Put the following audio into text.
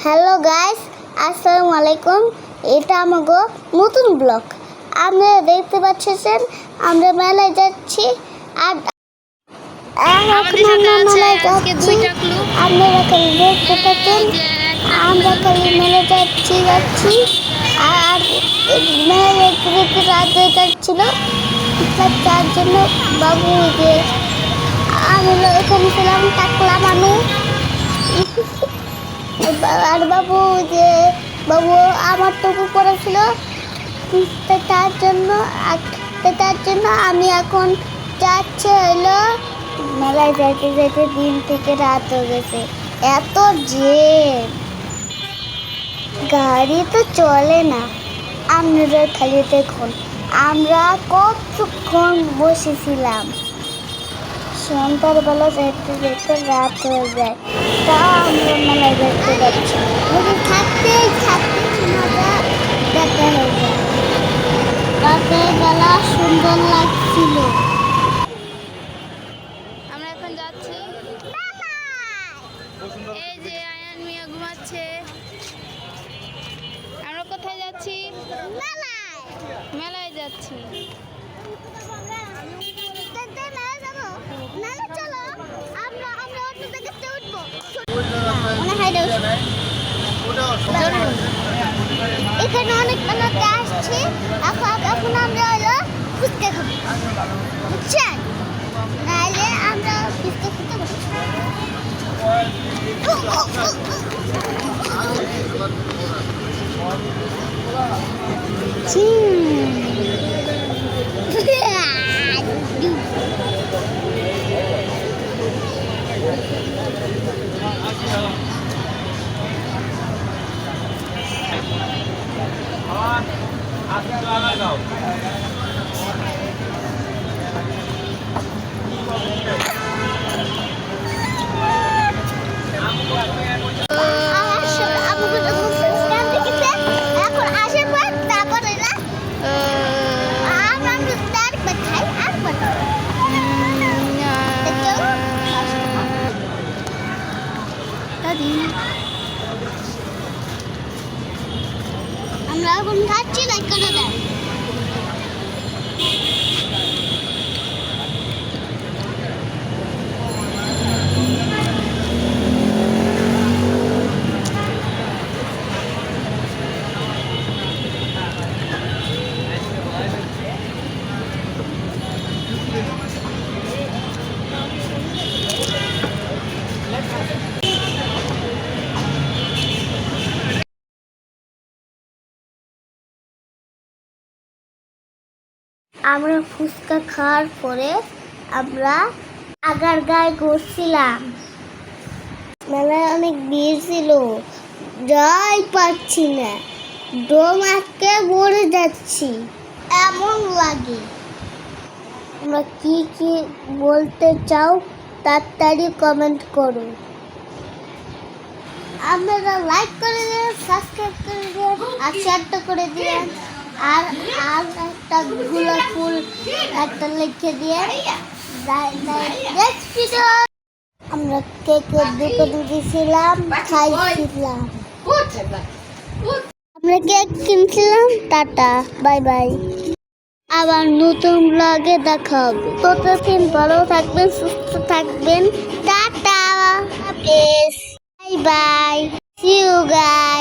Hello guys, আসসালামু আলাইকুম। এটা আমাগো নতুন ব্লগ। আপনারা দেখতে পাচ্ছেন আমরা মেলায় যাচ্ছি। আর আমাদের সাথে আছে আজকে দুইটা ক্লু। আপনারা খালি দেখতে পাচ্ছেন আমরা খালি মেলায় যাচ্ছি। আর মেলায় দেখতে দেখতে রাত হয়ে যাচ্ছিল। তার জন্য বাবু যে আমরা এখানে ছিলাম টাকলা মানুষ। আর বাবু আমার টুকু করেছিল, তার জন্য আমি এখন যাচ্ছি হলো মেলায় যেতে যেতে দিন থেকে রাত হয়ে গেছে। এত জ্যাম, গাড়ি তো চলে না। আপনারা খালি দেখুন আমরা কতক্ষণ বসেছিলাম। সন্ধ্যাবেলা যেতে যেতে রাত হয়ে যায়, তা আমরা মেলায় দেখতে পাচ্ছি। থাকতে মজা দেখা হয়ে যায়। রাতের বেলা সুন্দর লাগছিল। আমরা এখন যাচ্ছি, এই যে আয়ান মিয়া ঘুমাচ্ছে। আমরা কোথায় যাচ্ছি? মেলায় যাচ্ছি। এখানে অনেক মেলাতে আসছে। এখন আমরা হলো ফুচকা খাবো, বুঝছেন? নাহলে আমরা ফুচকা খেতে আমরা এখন খাচ্ছি, লাইক করে দেন। আমরা ফুচকা খাওয়ার পরে আমরা আগারগাঁয়ে ঘুরছিলাম। মেলায় অনেক ভিড় ছিল, যাই পাচ্ছি না, দম আটকে মরে যাচ্ছি এমন লাগে। তোমরা কি কি বলতে চাও তাড়াতাড়ি কমেন্ট করো। আপনারা লাইক করে দিন, সাবস্ক্রাইব করে দিন, আর শেয়ারটা করে দিন। আর একটা গোলাপ ফুল একটা লিখে দিয়ে আমরা কেকের দোকানে দিয়েছিলাম, খাইছিলাম। আমরা কেক কিনছিলাম। Tata, bye by. আবার নতুন ব্লগে দেখা হবে। ততদিন ভালো থাকবেন, সুস্থ থাকবেন। Tata, bye bye, see you guys.